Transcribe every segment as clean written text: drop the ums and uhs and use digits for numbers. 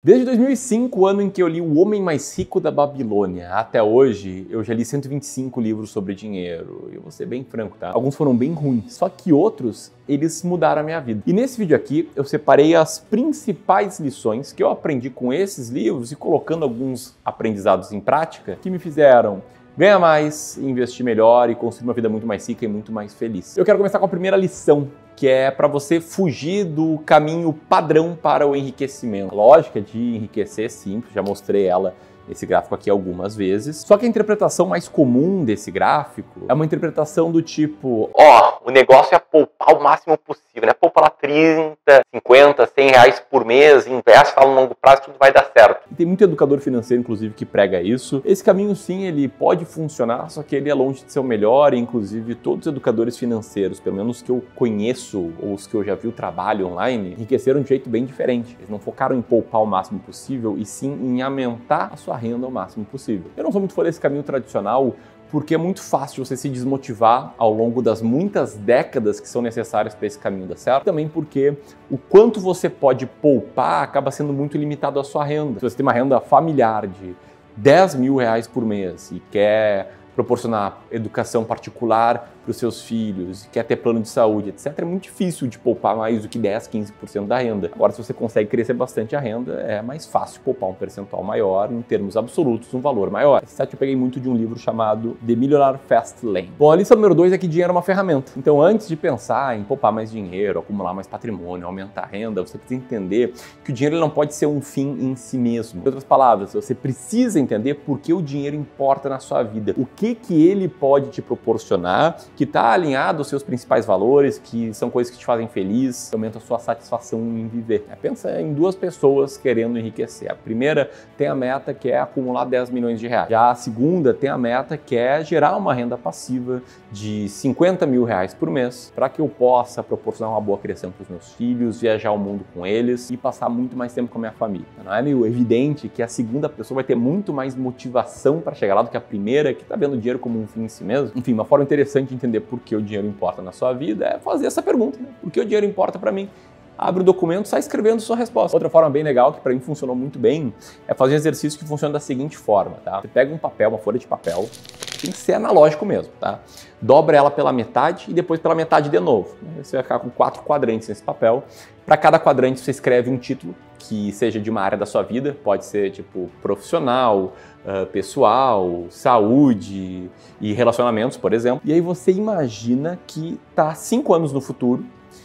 Desde 2005, o ano em que eu li O Homem Mais Rico da Babilônia, até hoje, eu já li 125 livros sobre dinheiro. E eu vou ser bem franco, tá? Alguns foram bem ruins, só que outros, eles mudaram a minha vida. E nesse vídeo aqui, eu separei as principais lições que eu aprendi com esses livros e colocando alguns aprendizados em prática que me fizeram ganhar mais, investir melhor e construir uma vida muito mais rica e muito mais feliz. Eu quero começar com a primeira lição, que é para você fugir do caminho padrão para o enriquecimento. A lógica de enriquecer é simples, já mostrei ela nesse gráfico aqui algumas vezes. Só que a interpretação mais comum desse gráfico é uma interpretação do tipo: o negócio é poupar o máximo possível, né? Poupa lá 30, 50, 100 reais por mês, investe lá no longo prazo, tudo vai dar certo. E tem muito educador financeiro, inclusive, que prega isso. Esse caminho, sim, ele pode funcionar, só que ele é longe de ser o melhor, e inclusive todos os educadores financeiros, pelo menos os que eu conheço ou os que eu já vi o trabalho online, enriqueceram de um jeito bem diferente. Eles não focaram em poupar o máximo possível, e sim em aumentar a sua renda ao máximo possível. Eu não sou muito fã desse caminho tradicional, porque é muito fácil você se desmotivar ao longo das muitas décadas que são necessárias para esse caminho dar certo. Também porque o quanto você pode poupar acaba sendo muito limitado à sua renda. Se você tem uma renda familiar de 10 mil reais por mês e quer proporcionar educação particular para os seus filhos, quer ter plano de saúde, etc., é muito difícil de poupar mais do que 10, 15% da renda. Agora, se você consegue crescer bastante a renda, é mais fácil poupar um percentual maior, em termos absolutos, um valor maior. Esse site eu peguei muito de um livro chamado The Millionaire Fast Lane. Bom, a lição número 2 é que dinheiro é uma ferramenta. Então, antes de pensar em poupar mais dinheiro, acumular mais patrimônio, aumentar a renda, você precisa entender que o dinheiro ele não pode ser um fim em si mesmo. Em outras palavras, você precisa entender por que o dinheiro importa na sua vida. O que ele pode te proporcionar, que está alinhado aos seus principais valores, que são coisas que te fazem feliz, que aumentam a sua satisfação em viver. Pensa em duas pessoas querendo enriquecer. A primeira tem a meta que é acumular 10 milhões de reais. Já a segunda tem a meta que é gerar uma renda passiva de 50 mil reais por mês, para que eu possa proporcionar uma boa criação para os meus filhos, viajar o mundo com eles e passar muito mais tempo com a minha família. Não é meio evidente que a segunda pessoa vai ter muito mais motivação para chegar lá do que a primeira, que está vendo o dinheiro como um fim em si mesmo? Enfim, uma forma interessante de entender por que o dinheiro importa na sua vida é fazer essa pergunta, né? Por que o dinheiro importa para mim? Abre o documento, sai escrevendo sua resposta. Outra forma bem legal, que para mim funcionou muito bem, é fazer um exercício que funciona da seguinte forma, tá? Você pega um papel, uma folha de papel, tem que ser analógico mesmo, tá? Dobra ela pela metade e depois pela metade de novo. Você vai ficar com 4 quadrantes nesse papel. Para cada quadrante você escreve um título que seja de uma área da sua vida, pode ser tipo profissional, pessoal, saúde e relacionamentos, por exemplo. E aí você imagina que tá 5 anos no futuro,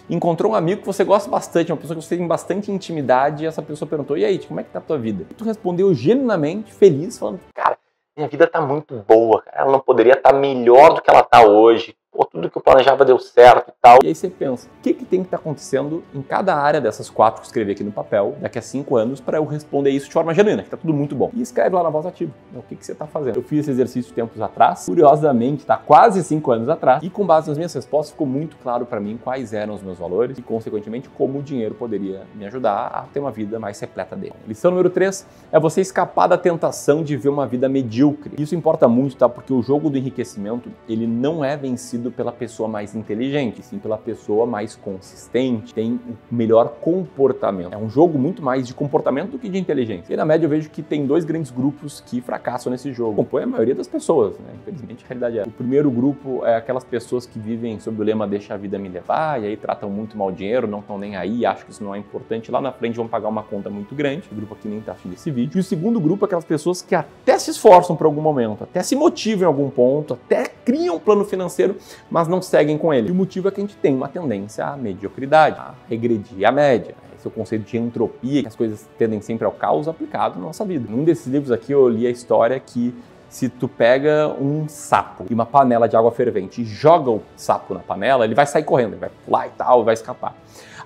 encontrou um amigo que você gosta bastante, uma pessoa que você tem bastante intimidade, e essa pessoa perguntou: e aí, como é que tá a tua vida? E tu respondeu genuinamente, feliz, falando: cara, minha vida tá muito boa, cara. Ela não poderia estar melhor do que ela tá hoje. Pô, tudo que eu planejava deu certo e tal. E aí você pensa, o que tem que estar acontecendo em cada área dessas 4 que eu escrevi aqui no papel, daqui a 5 anos, para eu responder isso de forma genuína, que tá tudo muito bom. E escreve lá na voz ativa, o que você tá fazendo. Eu fiz esse exercício tempos atrás, curiosamente, tá quase 5 anos atrás, e com base nas minhas respostas ficou muito claro para mim quais eram os meus valores e, consequentemente, como o dinheiro poderia me ajudar a ter uma vida mais repleta dele. Lição número 3 é você escapar da tentação de ver uma vida medíocre. Isso importa muito, tá? Porque o jogo do enriquecimento, ele não é vencido pela pessoa mais inteligente, sim pela pessoa mais consistente, tem o melhor comportamento. É um jogo muito mais de comportamento do que de inteligência. E na média eu vejo que tem 2 grandes grupos que fracassam nesse jogo. Compõe a maioria das pessoas, né? Infelizmente a realidade é. O primeiro grupo é aquelas pessoas que vivem sob o lema deixa a vida me levar, e aí tratam muito mal o dinheiro, não estão nem aí, acham que isso não é importante, lá na frente vão pagar uma conta muito grande. O grupo aqui nem tá assistindo esse vídeo. E o segundo grupo é aquelas pessoas que até se esforçam por algum momento, até se motivam em algum ponto, até criam um plano financeiro, mas não seguem com ele. E o motivo é que a gente tem uma tendência à mediocridade, a regredir à média. Esse é o conceito de entropia, que as coisas tendem sempre ao caos aplicado na nossa vida. Num desses livros aqui eu li a história que se tu pega um sapo e uma panela de água fervente e joga o sapo na panela, ele vai sair correndo, ele vai pular e tal, vai escapar.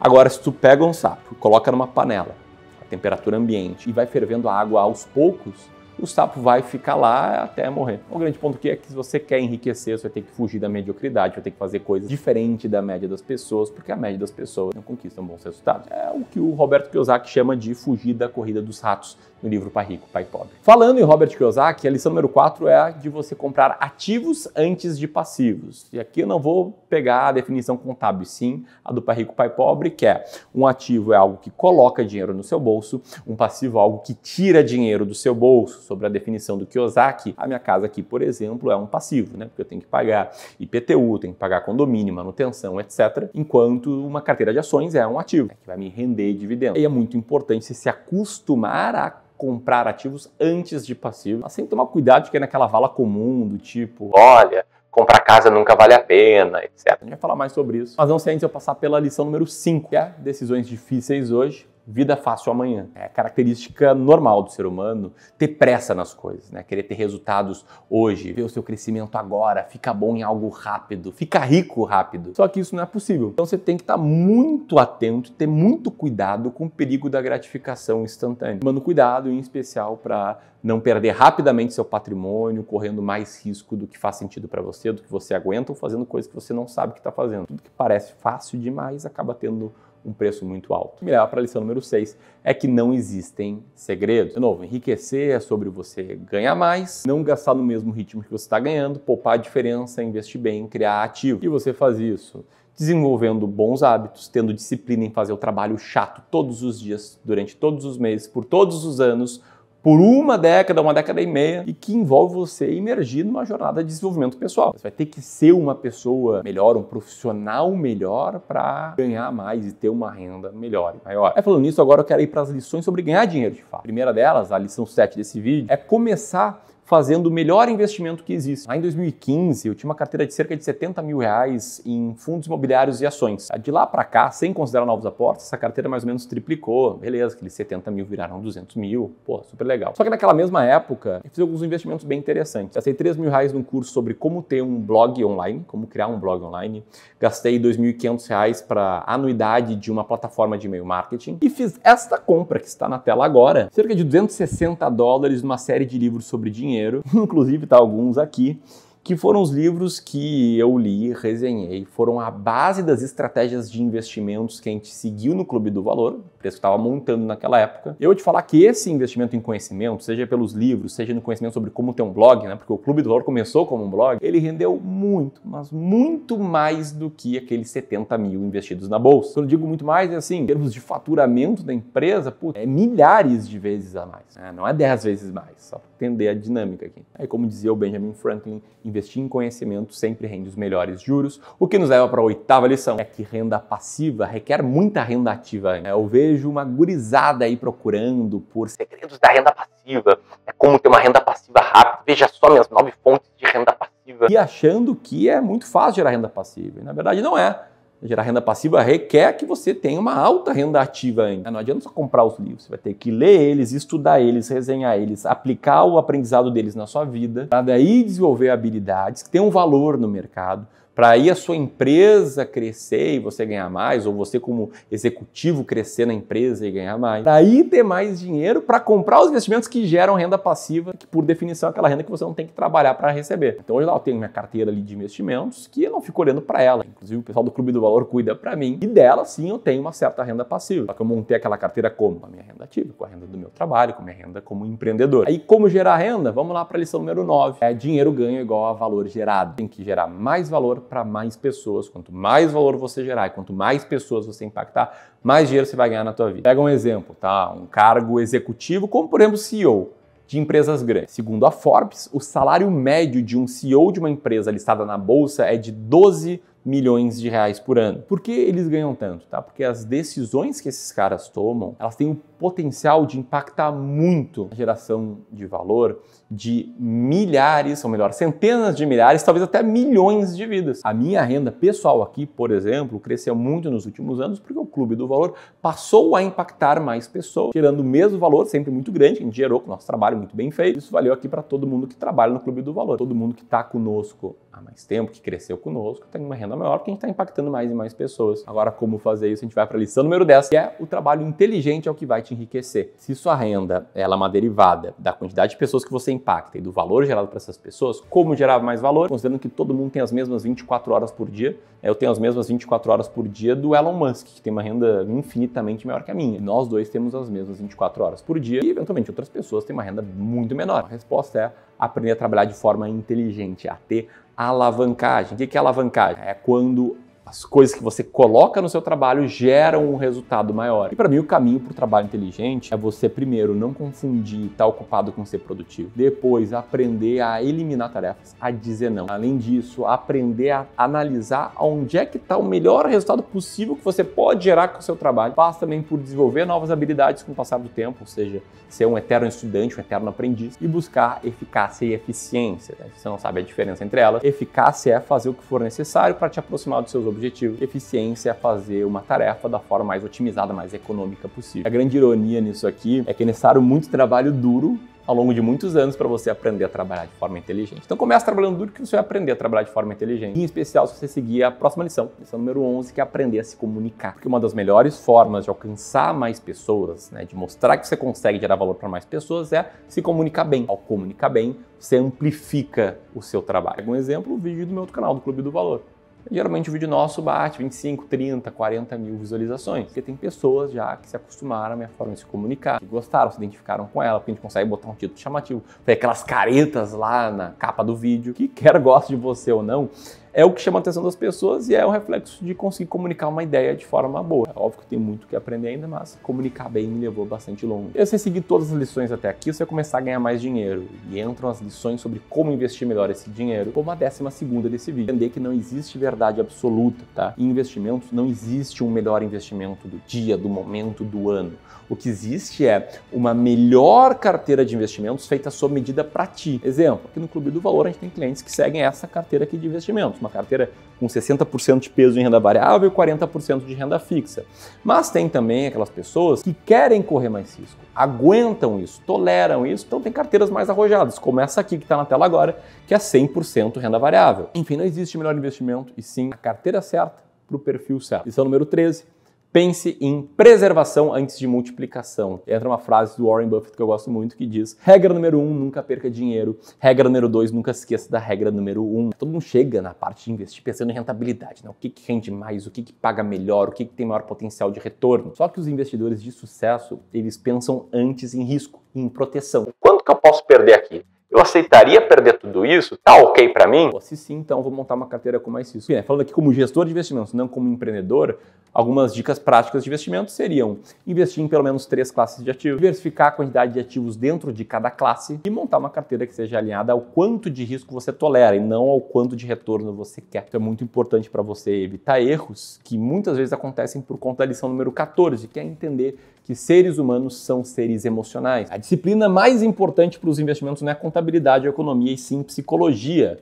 Agora, se tu pega um sapo, coloca numa panela, a temperatura ambiente, e vai fervendo a água aos poucos, o sapo vai ficar lá até morrer. O grande ponto aqui é que se você quer enriquecer, você vai ter que fugir da mediocridade, vai ter que fazer coisas diferentes da média das pessoas, porque a média das pessoas não conquistam bons resultados. É o que o Robert Kiyosaki chama de fugir da corrida dos ratos no livro Pai Rico, Pai Pobre. Falando em Robert Kiyosaki, a lição número 4 é a de você comprar ativos antes de passivos. E aqui eu não vou pegar a definição contábil, sim a do Pai Rico, Pai Pobre, que é um ativo é algo que coloca dinheiro no seu bolso, um passivo é algo que tira dinheiro do seu bolso. Sobre a definição do Kiyosaki, a minha casa aqui, por exemplo, é um passivo, né? Porque eu tenho que pagar IPTU, tenho que pagar condomínio, manutenção, etc. Enquanto uma carteira de ações é um ativo, que vai me render dividendo. E é muito importante você se acostumar a comprar ativos antes de passivo, mas sem tomar cuidado de que é naquela vala comum do tipo, olha, comprar casa nunca vale a pena, etc. A gente vai falar mais sobre isso, mas não sei antes eu passar pela lição número 5, que é decisões difíceis hoje, vida fácil amanhã. É característica normal do ser humano ter pressa nas coisas, né? Querer ter resultados hoje, ver o seu crescimento agora, ficar bom em algo rápido, ficar rico rápido. Só que isso não é possível. Então você tem que estar muito atento, ter muito cuidado com o perigo da gratificação instantânea. Tomando cuidado, em especial, para não perder rapidamente seu patrimônio, correndo mais risco do que faz sentido para você, do que você aguenta, ou fazendo coisas que você não sabe que está fazendo. Tudo que parece fácil demais acaba tendo um preço muito alto. Me leva para a lição número 6, é que não existem segredos. De novo, enriquecer é sobre você ganhar mais, não gastar no mesmo ritmo que você está ganhando, poupar a diferença, investir bem, criar ativo. E você faz isso desenvolvendo bons hábitos, tendo disciplina em fazer o trabalho chato todos os dias, durante todos os meses, por todos os anos, por uma década e meia, e que envolve você imergir numa jornada de desenvolvimento pessoal. Você vai ter que ser uma pessoa melhor, um profissional melhor para ganhar mais e ter uma renda melhor e maior. Falando nisso, agora eu quero ir para as lições sobre ganhar dinheiro de fato. A primeira delas, a lição 7 desse vídeo, é começar fazendo o melhor investimento que existe. Lá em 2015, eu tinha uma carteira de cerca de 70 mil reais em fundos imobiliários e ações. De lá para cá, sem considerar novos aportes, essa carteira mais ou menos triplicou. Beleza, aqueles 70 mil viraram 200 mil. Pô, super legal. Só que naquela mesma época, eu fiz alguns investimentos bem interessantes. Gastei 3 mil reais num curso sobre como ter um blog online, como criar um blog online. Gastei 2.500 reais para anuidade de uma plataforma de e-mail marketing. E fiz esta compra que está na tela agora, cerca de $260 numa série de livros sobre dinheiro. Inclusive tá alguns aqui, que foram os livros que eu li, resenhei, foram a base das estratégias de investimentos que a gente seguiu no Clube do Valor, o preço que estava montando naquela época. Eu vou te falar que esse investimento em conhecimento, seja pelos livros, seja no conhecimento sobre como ter um blog, né, porque o Clube do Valor começou como um blog, ele rendeu muito, mas muito mais do que aqueles 70 mil investidos na bolsa. Quando eu digo muito mais, é assim, em termos de faturamento da empresa, putz, é milhares de vezes a mais, né? Não é 10 vezes mais, só para entender a dinâmica aqui. Aí, como dizia o Benjamin Franklin, investir em conhecimento sempre rende os melhores juros, o que nos leva para a 8ª lição, é que renda passiva requer muita renda ativa. Eu vejo uma gurizada aí procurando por segredos da renda passiva, como ter uma renda passiva rápida, veja só minhas 9 fontes de renda passiva, e achando que é muito fácil gerar renda passiva, e na verdade não é. Gerar renda passiva requer que você tenha uma alta renda ativa ainda. Não adianta só comprar os livros, você vai ter que ler eles, estudar eles, resenhar eles, aplicar o aprendizado deles na sua vida, para daí desenvolver habilidades que têm um valor no mercado, para aí a sua empresa crescer e você ganhar mais, ou você como executivo crescer na empresa e ganhar mais, para aí ter mais dinheiro para comprar os investimentos que geram renda passiva, que por definição é aquela renda que você não tem que trabalhar para receber. Então hoje lá eu tenho minha carteira ali de investimentos que eu não fico olhando para ela. Inclusive o pessoal do Clube do Valor cuida para mim, e dela sim eu tenho uma certa renda passiva. Só que eu montei aquela carteira como? Com a minha renda ativa, com a renda do meu trabalho, com a minha renda como empreendedor. Aí como gerar renda? Vamos lá para a lição número 9. Dinheiro ganho igual a valor gerado. Tem que gerar mais valor para mais pessoas. Quanto mais valor você gerar e quanto mais pessoas você impactar, mais dinheiro você vai ganhar na tua vida. Pega um exemplo, tá? Um cargo executivo, como por exemplo CEO de empresas grandes. Segundo a Forbes, o salário médio de um CEO de uma empresa listada na bolsa é de 12 milhões de reais por ano. Por que eles ganham tanto? Tá? Porque as decisões que esses caras tomam, elas têm o potencial de impactar muito a geração de valor de milhares, ou melhor, centenas de milhares, talvez até milhões de vidas. A minha renda pessoal aqui, por exemplo, cresceu muito nos últimos anos porque o Clube do Valor passou a impactar mais pessoas, gerando o mesmo valor, sempre muito grande, que a gente gerou com o nosso trabalho muito bem feito. Isso valeu aqui para todo mundo que trabalha no Clube do Valor. Todo mundo que está conosco há mais tempo, que cresceu conosco, tem uma renda maior porque a gente está impactando mais e mais pessoas. Agora, como fazer isso? A gente vai para a lição número 10, que é o trabalho inteligente é o que vai te te enriquecer. Se sua renda ela é uma derivada da quantidade de pessoas que você impacta e do valor gerado para essas pessoas, como gerar mais valor? Considerando que todo mundo tem as mesmas 24 horas por dia, eu tenho as mesmas 24 horas por dia do Elon Musk, que tem uma renda infinitamente maior que a minha. Nós dois temos as mesmas 24 horas por dia e, eventualmente, outras pessoas têm uma renda muito menor. A resposta é aprender a trabalhar de forma inteligente, a ter alavancagem. O que é alavancagem? É quando as coisas que você coloca no seu trabalho geram um resultado maior. E para mim o caminho para o trabalho inteligente é você primeiro não confundir estar ocupado com ser produtivo. Depois aprender a eliminar tarefas, a dizer não. Além disso, aprender a analisar onde é que está o melhor resultado possível que você pode gerar com o seu trabalho. Passa também por desenvolver novas habilidades com o passar do tempo, ou seja, ser um eterno estudante, um eterno aprendiz e buscar eficácia e eficiência. Né? Você não sabe a diferença entre elas. Eficácia é fazer o que for necessário para te aproximar dos seus objetivos. Eficiência é fazer uma tarefa da forma mais otimizada, mais econômica possível. A grande ironia nisso aqui é que é necessário muito trabalho duro ao longo de muitos anos para você aprender a trabalhar de forma inteligente. Então comece trabalhando duro que você vai aprender a trabalhar de forma inteligente. Em especial se você seguir a próxima lição número 11, que é aprender a se comunicar. Porque uma das melhores formas de alcançar mais pessoas, né, de mostrar que você consegue gerar valor para mais pessoas é se comunicar bem. Ao comunicar bem, você amplifica o seu trabalho. Um exemplo, o vídeo do meu outro canal, do Clube do Valor. Geralmente o vídeo nosso bate 25, 30, 40 mil visualizações, porque tem pessoas já que se acostumaram à minha forma de se comunicar, que gostaram, se identificaram com ela, porque a gente consegue botar um título chamativo, tem aquelas caretas lá na capa do vídeo, que quer goste de você ou não, é o que chama a atenção das pessoas e é o reflexo de conseguir comunicar uma ideia de forma boa. É óbvio que tem muito que aprender ainda, mas comunicar bem me levou bastante longe. E se você seguir todas as lições até aqui, você vai começar a ganhar mais dinheiro. E entram as lições sobre como investir melhor esse dinheiro, como a 12ª desse vídeo. Entender que não existe verdade absoluta, tá? Em investimentos não existe um melhor investimento do dia, do momento, do ano. O que existe é uma melhor carteira de investimentos feita sob medida para ti. Exemplo, aqui no Clube do Valor a gente tem clientes que seguem essa carteira aqui de investimentos, uma carteira com 60% de peso em renda variável e 40% de renda fixa. Mas tem também aquelas pessoas que querem correr mais risco, aguentam isso, toleram isso, então tem carteiras mais arrojadas, como essa aqui que está na tela agora, que é 100% renda variável. Enfim, não existe melhor investimento e sim a carteira certa para o perfil certo. Lição número 13. Pense em preservação antes de multiplicação. Entra uma frase do Warren Buffett que eu gosto muito que diz: regra número 1, nunca perca dinheiro. Regra número 2, nunca se esqueça da regra número 1. Todo mundo chega na parte de investir pensando em rentabilidade, né? O que rende mais, o que paga melhor, o que tem maior potencial de retorno. Só que os investidores de sucesso, eles pensam antes em risco, em proteção. Quanto que eu posso perder aqui? Eu aceitaria perder tudo isso? Tá ok para mim? Se sim, então vou montar uma carteira com mais risco. Falando aqui como gestor de investimentos, não como empreendedor, algumas dicas práticas de investimento seriam investir em pelo menos 3 classes de ativos, diversificar a quantidade de ativos dentro de cada classe e montar uma carteira que seja alinhada ao quanto de risco você tolera e não ao quanto de retorno você quer. Isso é muito importante para você evitar erros que muitas vezes acontecem por conta da lição número 14, que é entender que seres humanos são seres emocionais. A disciplina mais importante para os investimentos não é contabilidade ou economia, e sim psicologia.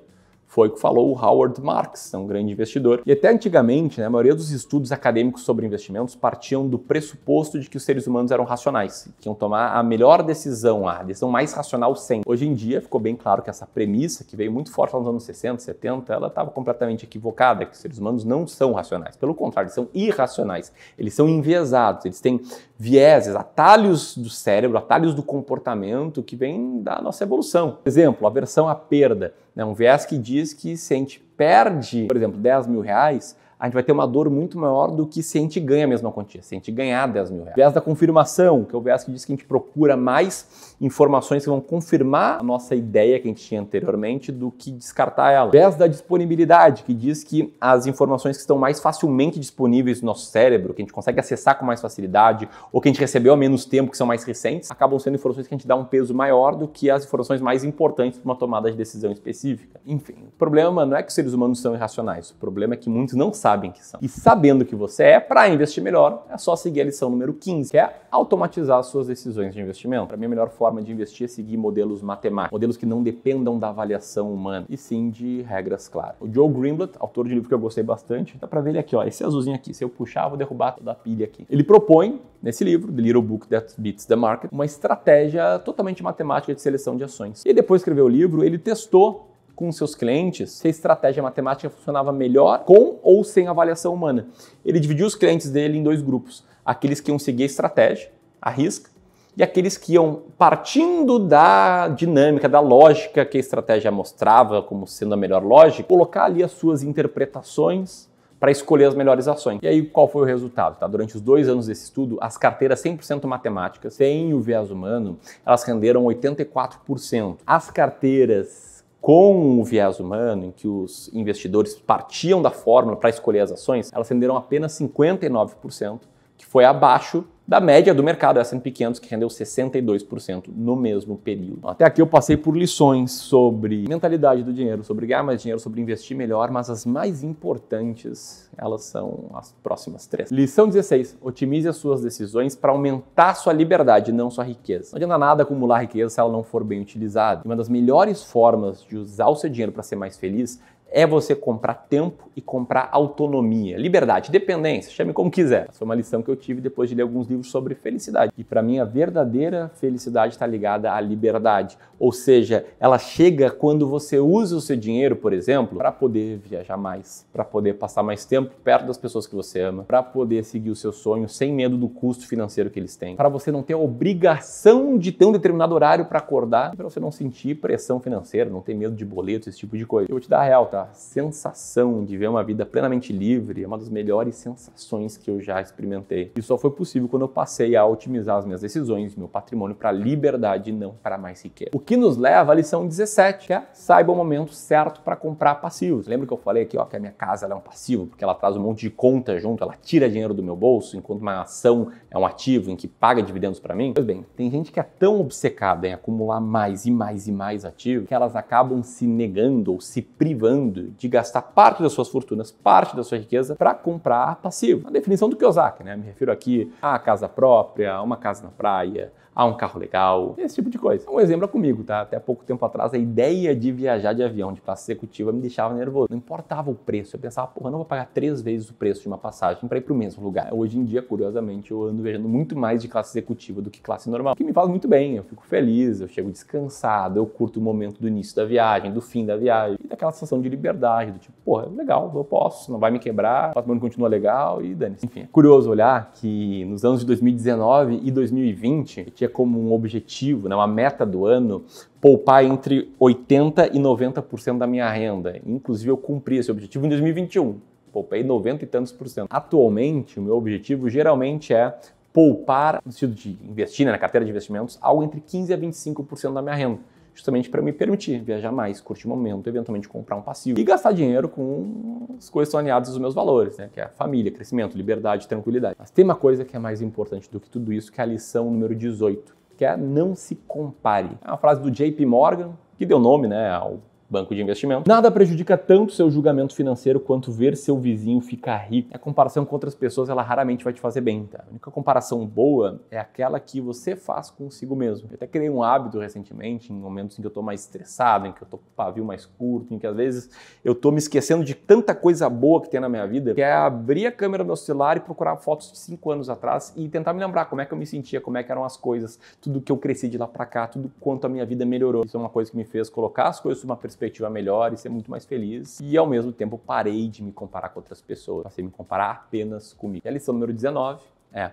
Foi o que falou o Howard Marks, um grande investidor. E até antigamente, né, a maioria dos estudos acadêmicos sobre investimentos partiam do pressuposto de que os seres humanos eram racionais, que iam tomar a melhor decisão, a decisão mais racional sempre. Hoje em dia ficou bem claro que essa premissa, que veio muito forte nos anos 60, 70, ela estava completamente equivocada, que os seres humanos não são racionais. Pelo contrário, eles são irracionais. Eles são enviesados, eles têm vieses, atalhos do cérebro, atalhos do comportamento que vêm da nossa evolução. Por exemplo, aversão à perda. Um viés que diz que se a gente perde, por exemplo, 10 mil reais, a gente vai ter uma dor muito maior do que se a gente ganha a mesma quantia, se a gente ganhar 10 mil reais. Viés da confirmação, que é o viés que diz que a gente procura mais informações que vão confirmar a nossa ideia que a gente tinha anteriormente do que descartar ela. Viés da disponibilidade, que diz que as informações que estão mais facilmente disponíveis no nosso cérebro, que a gente consegue acessar com mais facilidade, ou que a gente recebeu há menos tempo, que são mais recentes, acabam sendo informações que a gente dá um peso maior do que as informações mais importantes para uma tomada de decisão específica. Enfim, o problema não é que os seres humanos são irracionais, o problema é que muitos não sabem que são. E sabendo que você é, para investir melhor, é só seguir a lição número 15, que é automatizar as suas decisões de investimento. Para mim, a melhor forma de investir é seguir modelos matemáticos, modelos que não dependam da avaliação humana, e sim de regras claras. O Joe Greenblatt, autor de um livro que eu gostei bastante, dá para ver ele aqui, ó, esse azulzinho aqui, se eu puxar, eu vou derrubar toda a pilha aqui. Ele propõe, nesse livro, The Little Book That Beats the Market, uma estratégia totalmente matemática de seleção de ações. E depois de escrever o livro, ele testou com seus clientes se a estratégia matemática funcionava melhor com ou sem avaliação humana. Ele dividiu os clientes dele em 2 grupos. Aqueles que iam seguir a estratégia, arrisca, e aqueles que iam partindo da dinâmica, da lógica que a estratégia mostrava como sendo a melhor lógica, colocar ali as suas interpretações para escolher as melhores ações. E aí, qual foi o resultado? Tá? Durante os 2 anos desse estudo, as carteiras 100% matemáticas, sem o viés humano, elas renderam 84%. As carteiras com o viés humano, em que os investidores partiam da fórmula para escolher as ações, elas renderam apenas 59%, que foi abaixo da média do mercado S&P 500, que rendeu 62% no mesmo período. Até aqui eu passei por lições sobre mentalidade do dinheiro, sobre ganhar mais dinheiro, sobre investir melhor, mas as mais importantes, elas são as próximas 3. Lição 16. Otimize as suas decisões para aumentar sua liberdade, não sua riqueza. Não adianta nada acumular riqueza se ela não for bem utilizada. Uma das melhores formas de usar o seu dinheiro para ser mais feliz é você comprar tempo e comprar autonomia, liberdade, dependência, chame como quiser. Essa foi uma lição que eu tive depois de ler alguns livros sobre felicidade. E para mim a verdadeira felicidade está ligada à liberdade. Ou seja, ela chega quando você usa o seu dinheiro, por exemplo, para poder viajar mais, para poder passar mais tempo perto das pessoas que você ama, para poder seguir os seus sonhos sem medo do custo financeiro que eles têm, para você não ter a obrigação de ter um determinado horário para acordar, para você não sentir pressão financeira, não ter medo de boletos, esse tipo de coisa. Eu vou te dar a real, tá? A sensação de ver uma vida plenamente livre é uma das melhores sensações que eu já experimentei. Isso só foi possível quando eu passei a otimizar as minhas decisões, meu patrimônio para liberdade e não para mais riqueza. O que nos leva à lição 17, que é saiba o momento certo para comprar passivos. Lembra que eu falei aqui, ó, que a minha casa ela é um passivo, porque ela traz um monte de conta junto, ela tira dinheiro do meu bolso, enquanto uma ação é um ativo em que paga dividendos para mim? Pois bem, tem gente que é tão obcecada em acumular mais e mais e mais ativos que elas acabam se negando ou se privando de gastar parte das suas fortunas, parte da sua riqueza para comprar passivo. A definição do Kiyosaki, né? Me refiro aqui a casa própria, a uma casa na praia, a um carro legal, esse tipo de coisa. Um exemplo é comigo, tá? Até pouco tempo atrás, a ideia de viajar de avião de classe executiva me deixava nervoso. Não importava o preço. Eu pensava, porra, eu não vou pagar 3 vezes o preço de uma passagem para ir para o mesmo lugar. Hoje em dia, curiosamente, eu ando viajando muito mais de classe executiva do que classe normal, o que me faz muito bem. Eu fico feliz, eu chego descansado, eu curto o momento do início da viagem, do fim da viagem, e daquela sensação de liberdade, do tipo, porra, legal, eu posso, não vai me quebrar, o patrimônio continua legal e dane-se. Enfim, é curioso olhar que nos anos de 2019 e 2020, eu tinha como um objetivo, né, uma meta do ano, poupar entre 80% e 90% da minha renda. Inclusive, eu cumpri esse objetivo em 2021. Poupei 90 e tantos por cento. Atualmente, o meu objetivo geralmente é poupar, no sentido de investir, né, na carteira de investimentos, algo entre 15% a 25% da minha renda. Justamente para me permitir viajar mais, curtir o momento, eventualmente comprar um passivo e gastar dinheiro com as coisas que são alinhadas aos meus valores, né? Que é a família, crescimento, liberdade, tranquilidade. Mas tem uma coisa que é mais importante do que tudo isso, que é a lição número 18, que é não se compare. É uma frase do JP Morgan, que deu nome, né, ao banco de investimento. Nada prejudica tanto seu julgamento financeiro quanto ver seu vizinho ficar rico. A comparação com outras pessoas, ela raramente vai te fazer bem, tá? A única comparação boa é aquela que você faz consigo mesmo. Eu até criei um hábito recentemente, em momentos em que eu tô mais estressado, em que eu tô com o pavio mais curto, em que às vezes eu tô me esquecendo de tanta coisa boa que tem na minha vida, que é abrir a câmera do meu celular e procurar fotos de 5 anos atrás e tentar me lembrar como é que eu me sentia, como é que eram as coisas, tudo que eu cresci de lá pra cá, tudo quanto a minha vida melhorou. Isso é uma coisa que me fez colocar as coisas numa perspectiva melhor e ser muito mais feliz. E ao mesmo tempo parei de me comparar com outras pessoas. Passei a me comparar apenas comigo. E a lição número 19 é: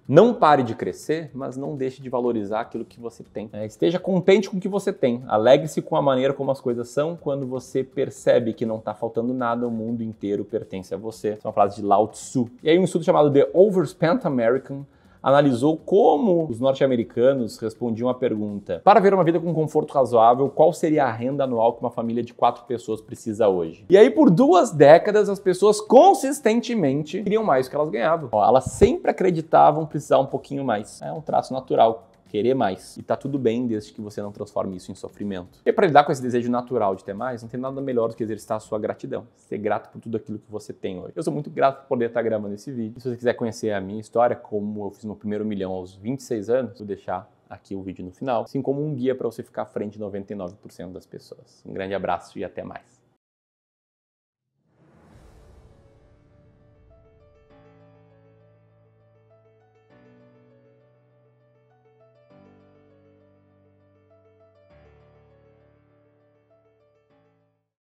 não pare de crescer, mas não deixe de valorizar aquilo que você tem. Esteja contente com o que você tem. Alegre-se com a maneira como as coisas são. Quando você percebe que não está faltando nada, o mundo inteiro pertence a você. Essa é uma frase de Lao Tzu. E aí um estudo chamado The Overspent American analisou como os norte-americanos respondiam à pergunta: para ver uma vida com conforto razoável, qual seria a renda anual que uma família de 4 pessoas precisa hoje? E aí, por 2 décadas, as pessoas consistentemente queriam mais do que elas ganhavam. Elas sempre acreditavam precisar um pouquinho mais. É um traço natural. Querer mais. E tá tudo bem desde que você não transforme isso em sofrimento. E para lidar com esse desejo natural de ter mais, não tem nada melhor do que exercitar a sua gratidão. Ser grato por tudo aquilo que você tem hoje. Eu sou muito grato por poder estar gravando esse vídeo. E se você quiser conhecer a minha história, como eu fiz meu primeiro milhão aos 26 anos, vou deixar aqui o vídeo no final, assim como um guia para você ficar à frente de 99% das pessoas. Um grande abraço e até mais.